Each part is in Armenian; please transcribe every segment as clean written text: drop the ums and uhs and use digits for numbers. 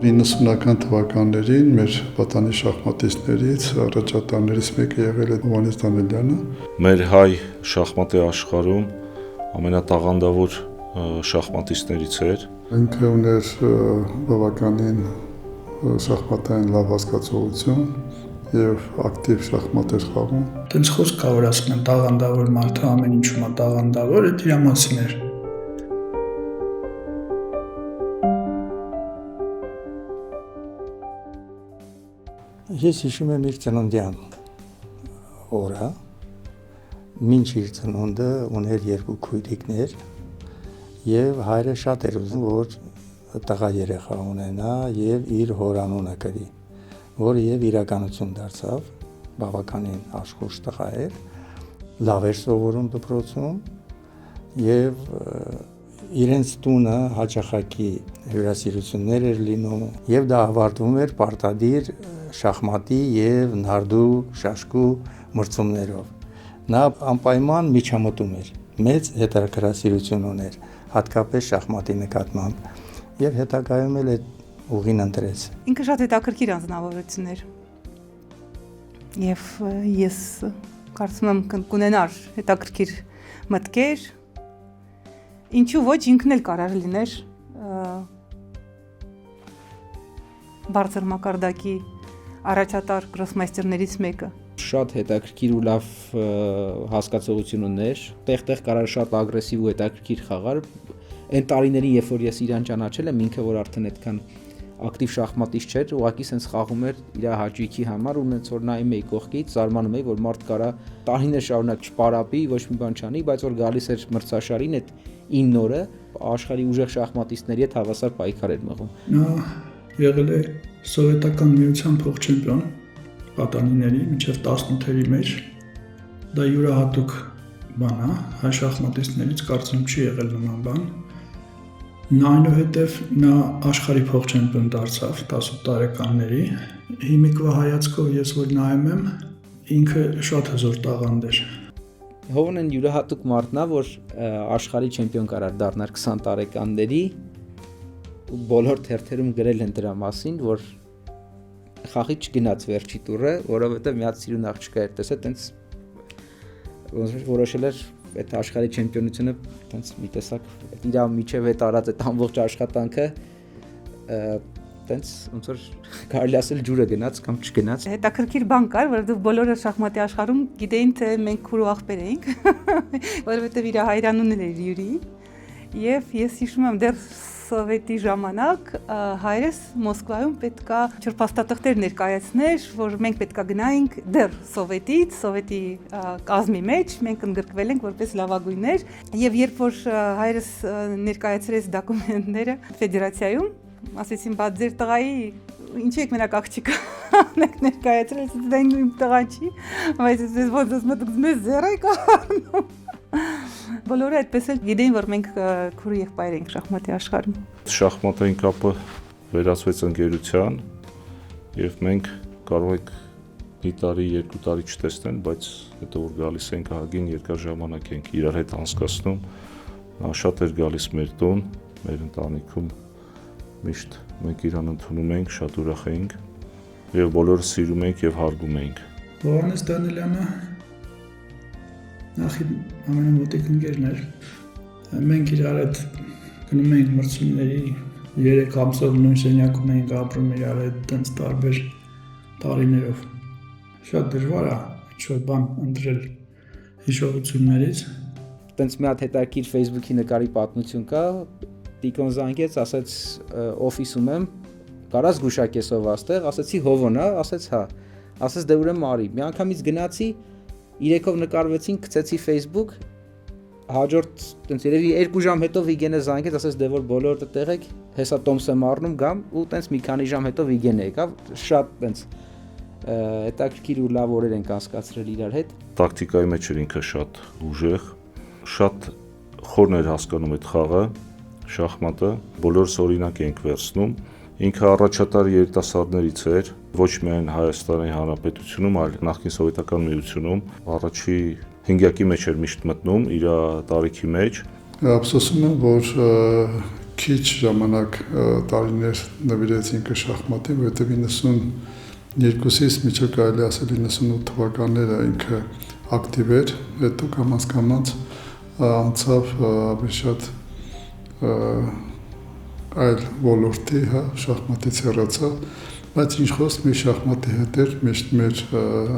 90-ական թվականներին մեր պատանի շախմատիստներից առաջատարներից մեկը եղել է Հովհաննես Դանիելյանը։ Մեր հայ շախմատի աշխարհում ամենատաղանդավոր շախմատիստներից էր։ Ինքը ուներ բավականին շախմատային լավ հասկացողություն եւ ակտիվ շախմատ էր խաղում։ Տենց խոսք կա, որ ասում են տաղանդավոր մարդը ամեն ինչում է տաղանդավոր, այդ իր մասին էր։ Ես հիշում եմ իր ծննդյան օրը, մինչ իր ծնունդը ուներ 2 քույրիկներ եւ հայրը շատ էր ուզում, որ տղա երեխա ունենա եւ իր հորանունը կրի, որը եւ իրականություն դարձավ, բավականին աշխույժ տղա էր, լավ էր սովորում դպրոցում եւ իրենց տունը հաճախակի հյուրասիրություններ էր լինում եւ դա ավարտվում էր պարտադիր շախմատի եւ նարդու շաշկու մրցումներով։ Նա անպայման միջամտում էր, մեծ հետաքրքրասիրություն ուներ, հատկապես շախմատի նկատմամբ եւ հետագայում էլ այդ ուղին ընտրեց։ Ինքը շատ հետաքրքիր անձնավորություն էր։ Եվ ես կարծում եմ կունենար հետաքրքիր մտքեր, ինչու ոչ ինքն էլ կարող լիներ բարձր մակարդակի առաջատար գրոսմայստերներից մեկը։ Շատ հետաքրքիր ու լավ հասկացողություն ուներ, տեղ-տեղ կարող շատ ագրեսիվ ու հետաքրքիր խաղար։ Այն տարիներին, երբ որ ես իրան ճանաչել եմ, ինքը որ արդեն այդքան ակտիվ շախմատիստ չէր, ուղղակի սենց խաղում էր իր հաճույքի համար ու նենց որ նայում էի կողքից, զարմանում էի, որ մարդ կարա տարիներ շարունակ չպարապի, ոչ մի բան չանի, բայց որ գալիս էր մրցաշարին այդ 9 օրը աշխարհի ուժեղ շախմատիստների հետ հավասար պայքար էր մղում։ Նա եղել է սովետական միության փոխչեմպիոն պատանիների մինչև 18-երի մեջ։ Դա յուրահատուկ բան է, հայ շախմատիստներից կարծում չի եղել նման բան։ Այնուհետև նա աշխարհի փոխչեմպիոն դարձավ 18 տարեկանների։ Հիմիկվա հայացքով ես որ նայում եմ, ինքը շատ հզոր տաղանդ էր։ Հովանեն յուրահատուկ մարդն է, որ աշխարհի չեմպիոն կարար դառնալ 20 տարեկանների, բոլոր թերթերում գրել են դրա մասին, որ խաղի չգնաց վերջի տուրը, որովհետև մի հատ սիրուն աղջկա էր տեսել, տենց որոշել էր այդ աշխարհի չեմպիոնությունը տենց մի տեսակ իր միջև հետ արած այդ ամբողջ աշխատանքը տենց ոնց որ կարելի ասել ջուրը գնաց կամ չգնաց։ Հետաքրքիր բան կար, որովհետև բոլորը շախմատի աշխարհում գիտեին, թե մենք քուրու աղբեր ենք, որովհետև իր հայրանունն էր Յուրի, եւ ես հիշում եմ դեռ Սովետի ժամանակ հայրս Մոսկվայում պետքա չրփաստաթղթեր ներկայացներ, որ մենք պետքա գնայինք դեռ Սովետի կազմի մեջ, մենք ընդգրկվել ենք որպես լավագույններ, եւ երբ որ հայրս ներկայացրեց դոկումենտները ֆեդերացիայում, ասեցին, բա ձեր տղայի ինչի եք մենակ աղջիկա եք ներկայացրել, դա իմ տղան չի, բայց ես ոնց ասում մեզ ձեռ եք առնում։ Բոլորը այդպես էլ գիտեին, որ մենք քուրու եղբայր ենք շախմատի աշխարհում։ Շախմատային կապը վերածվեց ընկերության եւ մենք կարող ենք մի տարի, 2 տարի չտեսնել, բայց հետո որ գալիս ենք ահագին երկար ժամանակ ենք իրար հետ անցկացնում։ Նա շատ էր գալիս մեր տուն, մեր ընտանիքում միշտ մենք իրան ընդունում ենք, շատ ուրախ էինք եւ բոլորը սիրում ենք եւ հարգում ենք։ Հովհաննես Դանիելյանը նախ ամենամոտիկ ընկերն էր։ Մենք իրար հետ գնում էինք մրցումների 3 ամսով նույն սենյակում էինք ապրում իրար հետ տենց տարբեր տարիներով։ Շատ դժվար է ինչ-որ բան ընտրել հիշողություններից։ Տենց մի հատ հետաքրքիր Facebook-ի նկարի պատմություն կա, Տիկոն զանգեց, ասեց օֆիսում եմ, կարաս գուշակեսով աստեղ, ասեցի Հովոն է, ասեց հա, ասեց դե ուրեմն արի։ Մի անգամից գնացի, 3-ով նկարվեցին, գցեցի Facebook, հաջորդ տենց երևի 2 ժամ հետո Վիգենը զանգեց, ասեց դե որ բոլորը տեղ եք, հեսա Տոմս եմ առնում գամ ու տենց մի քանի ժամ հետո Վիգենը եկավ, շատ տենց հետաքրքիր ու լավ օրեր ենք անցկացրել իրար հետ։ Տակտիկայի մեջ էր ինքը շատ ուժեղ, շատ խորն էր հասկանում այդ խաղը, շախմատը, բոլորս օրինակ ենք վերցնում։ Ինքը առաջատար երիտասարդներից էր, ոչ միայն Հայաստանի Հանրապետությունում, այլ նախկին Սովետական Միությունում, առաջի հինգյակի մեջ էր միշտ մտնում իր տարիքի մեջ։ Ափսոսում եմ, որ քիչ ժամանակ տարիներ նվիրեց ինքը շախմատին, որովհետև 92-ից միջև կարելի ասել 98 թվականները ինքը ակտիվ էր, հետո կամաց անցավ ավելի շատ այլ ոլորտի, շախմատից հեռացավ, բայց ինչ խոսք մի շախմատի հետ էր, միշտ մեր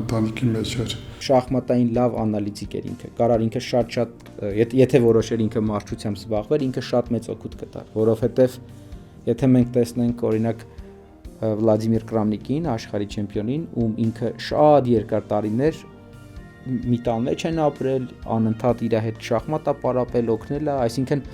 ընտանիքի մեջ էր։ Շախմատային լավ անալիտիկ էր ինքը, կարար ինքը շատ եթե որոշեր ինքը մարզչությամբ զբաղվեր, ինքը շատ մեծ օգուտ կտար, որովհետև եթե մենք տեսնենք օրինակ Վլադիմիր Կրամնիկին, աշխարհի չեմպիոնին, ում ինքը շատ երկար տարիներ մի տան մեջ են ապրել, անընդհատ իր հետ շախմատ է պարապել, օգնել է, այսինքն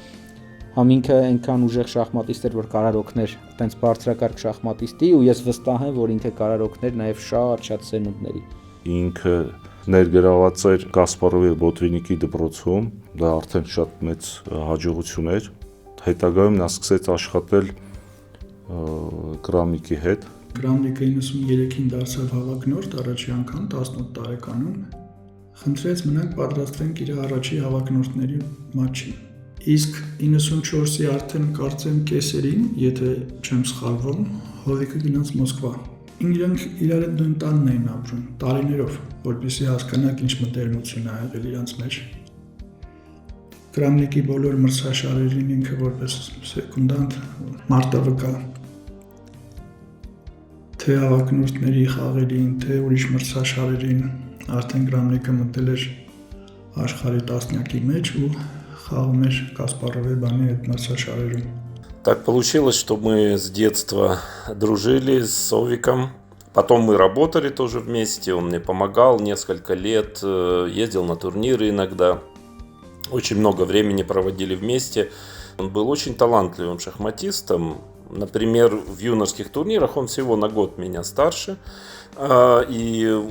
համ ինքը այնքան ուժեղ շախմատիստ էր, որ կարար օգներ այտենց բարձրակարգ շախմատիստի, ու ես վստահ եմ, որ ինքը կարար օգներ նաև շատ սերունդների։ Ինքը ներգրաված էր Կասպարովի Բոտվինիկի դպրոցում, դա արդեն շատ մեծ հաջողություն էր։ Հետագայում նա սկսեց աշխատել Կրամնիկի հետ։ Կրամնիկը 93-ին դարձավ հավակնորդ առաջի անգամ 18 տարեկանում։ Խնդրեց մնանք պատրաստվենք իր առաջի հավակնորդների մատչին։ Իսկ 94-ի արդեն կարծեմ կեսերին, եթե չեմ սխալվում, Հովիկը գնաց Մոսկվա։ Իրենք իրար հետ նույն տանն էին ապրում տարիներով, որպեսզի հասկանաք ինչ մտերմություն ա եղել իրանց մեջ։ Կրամնիկի բոլոր մրցաշարերին ինքը որպես սեկունդանտ մարտավկա թե հավակնորդների խաղերին, թե ուրիշ մրցաշարերին արդեն Կրամնիկը մտել էր աշխարհի տասնյակի մեջ ու խաղում էր Կասպարովի բանի այդ մրցաշարերում։ Так получилось, что мы с детства дружили с Овиком. Потом мы работали тоже вместе, он мне помогал несколько лет, ездил на турниры иногда. Очень много времени проводили вместе. Он был очень талантливым шахматистом. Например, в юношеских турнирах он всего на год меня старше. И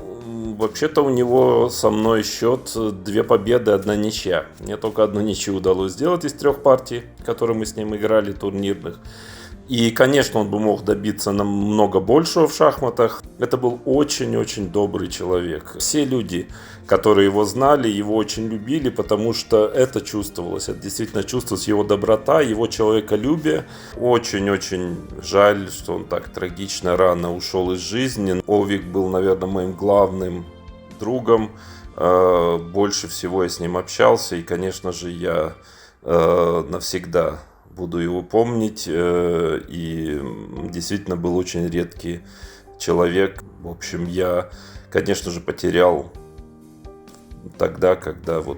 вообще-то у него со мной счет 2 победы, 1 ничья. Мне только 1 ничью удалось сделать из 3 партий, которые мы с ним играли, турнирных. И, конечно, он бы мог добиться намного большего в шахматах. Это был очень-очень добрый человек. Все люди, которые его знали, его очень любили, потому что это чувствовалось. Это действительно чувствовалась его доброта, его человеколюбие. Очень-очень жаль, что он так трагично рано ушел из жизни. Овик был, наверное, моим главным другом. Больше всего я с ним общался. И, конечно же, я навсегда буду его помнить, и действительно был очень редкий человек. В общем, я, конечно же, потерял тогда, когда вот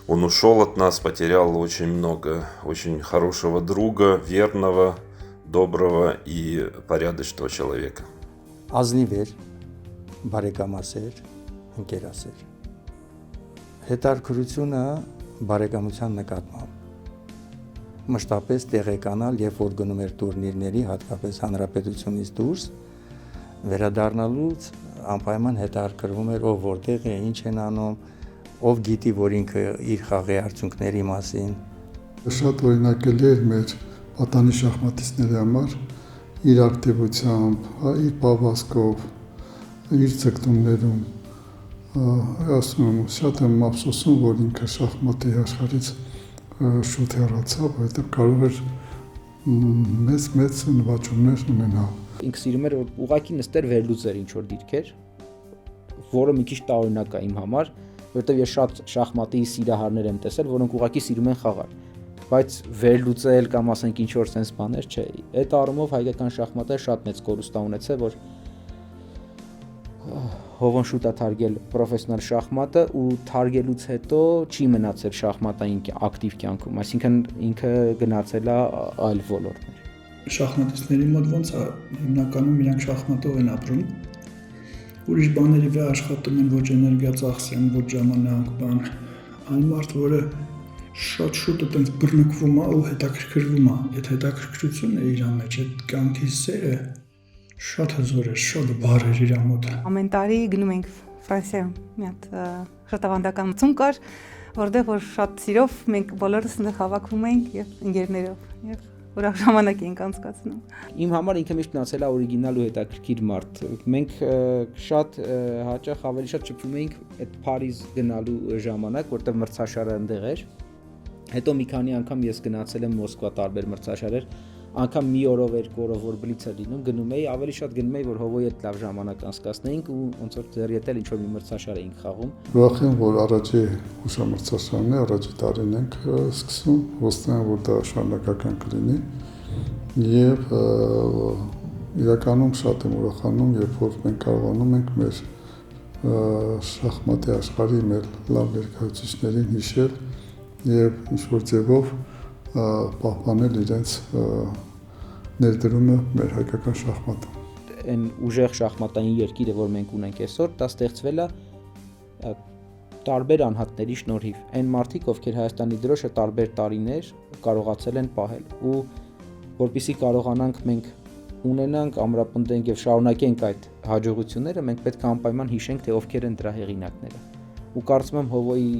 он ушел от нас, потерял очень много очень хорошего друга, верного, доброго и порядочного человека. Ազնիվ էր, բարեկամասեր, ընկերասեր։ Հետարքրությունը բարեկամության նկատմամբ մշտապես տեղեկանալ, երբ որ գնում էր տուրնիրների, հատկապես հանրապետությունից դուրս, վերադառնալուց անպայման հետաքրքրվում էր ով որտեղ է, ինչ են անում, ով գիտի, որ ինքը իր խաղի արդյունքների մասին։ Շատ օրինակելի էր մեր պատանի շախմատիստների համար իր ակտիվությամբ, իր պավազքով, իր ցկտումներում։ Ասում եմ, շատ եմ ափսոսում, որ ինքը շախմատի աշխարհից շուտ հեռացավ, որովհետև կարող էր մեծ նվաճումներ ունենալ։ Ինքը սիրում էր, որ ուղղակի նստեր վերլուծեր ինչ-որ դիրքեր, որը մի քիչ տարօրինակ է իմ համար, որովհետև ես շատ շախմատի սիրահարներ եմ տեսել, որոնք ուղղակի սիրում են խաղալ, բայց վերլուծել կամ ասենք ինչ-որ sense բաներ չէ։ Այդ առումով հայկական շախմատը շատ մեծ կորուստ ունեցել, որ Հովոն շուտ է թարգել պրոֆեսիոնալ շախմատը ու թարգելուց հետո չի մնացել շախմատային ակտիվ կյանքում, այսինքն ինքը գնացել է այլ ոլորտներ։ Շախմատիստների մոտ ոնց է, հիմնականում իրանք շախմատով են ապրում, ուրիշ բաների վրա աշխատում են, ոչ էներգիա ծախսեն, ոչ ժամանակ, բան, այն մարդ, որը շատ շուտ այտենց բռնկվում է ու հետաքրքրվում է, այդ հետաքրքրությունը իր մեջ, այդ կյանքի սերը շատ հզոր էր, շատ բարդ էր իր մոտ։ Ամեն տարի գնում ենք Ֆրանսիայում, մի հատ շատ ավանդական մրցում կար, որտեղ որ շատ սիրով մենք բոլորս այնտեղ հավաքվում ենք եւ ընկերներով եւ ուրախ ժամանակ ենք անցկացնում։ Իմ համար ինքը միշտ մնացել է օրիգինալ ու հետաքրքիր մարդ։ Մենք շատ հաճախ ավելի շատ շփվում էինք այդ Փարիզ գնալու ժամանակ, որտեղ մրցաշարը այնտեղ էր։ Հետո մի քանի անգամ ես գնացել եմ Մոսկվա տարբեր մրցաշարեր, անգամ մի օրով, երկու օրով որ բլիցը լինում, գնում էի, ավելի շատ գնում էի, որ հովոյ հետ լավ ժամանակ անցկացնեինք ու ոնց որ ձեր ետել ինչ որ մի մրցաշար էինք խաղում։ Ուրախ եմ, որ առաջի հուշամրցաշարն է, առաջի տարին ենք սկսում, հուսով եմ, որ դա շարունակական կլինի եւ իրականում շատ եմ ուրախանում, երբ որ մենք կարողանում ենք մեր շախմատի աշխարհի մեր լավ ներկայացուցիչներին հիշել եւ ինչ-որ ձևով պահպանել իրենց ներդրումը մեր հայկական շախմատում։ Այն ուժեղ շախմատային երկիրը, որ մենք ունենք այսօր, դա ստեղծվել է տարբեր անհատների շնորհիվ։ Այն մարդիկ, ովքեր Հայաստանի դրոշը տարբեր տարիներ կարողացել են պահել ու որպեսզի կարողանանք մենք ունենանք, ամրապնդենք եւ շարունակենք այդ հաջողությունները, մենք պետք է անպայման հիշենք, թե ովքեր են դրա հեղինակները։ Ու կարծում եմ Հովոյի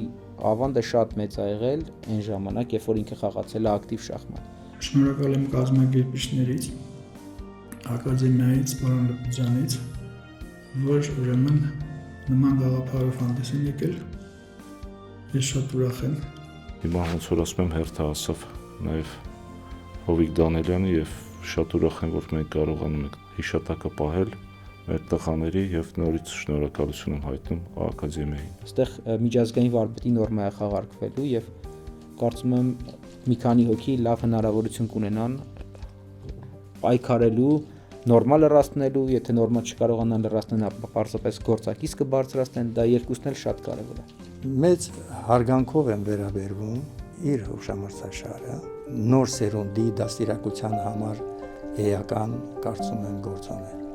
ավանդը շատ մեծ ա եղել այն ժամանակ, երբ որ ինքը խաղացել է ակտիվ շախմատ։ Շնորհակալ եմ կազմակերպիչներից, ակադեմիայից, պարոն Լպուձյանից, որ ուրեմն նման գաղափարով հանդես են եկել։ Ես շատ ուրախ եմ։ Հիմա ոնց որ ասում եմ հերթահասավ նաև Հովիկ Դանելյանը եւ շատ ուրախ եմ, որ մենք կարողանում ենք հիշատակը պահել մեր տղաների եւ նորից շնորհակալություն եմ հայտնում ակադեմիային։ Այստեղ միջազգային վարպետի նորմա է խաղարկվելու եւ կարծում եմ մի քանի հոգի լավ հնարավորություն կունենան պայքարելու, նորմալ լրացնելու, եթե նորմալ չկարողանան լրացնել, ապա պարզապես գործակից կբարձրացնեն, դա երկուսն էլ շատ կարեւոր է։ Մեծ հարգանքով եմ վերաբերվում իր հուշամրցաշարը, նոր սերունդի դաստիարակության համար էական կարծում եմ գործոն է։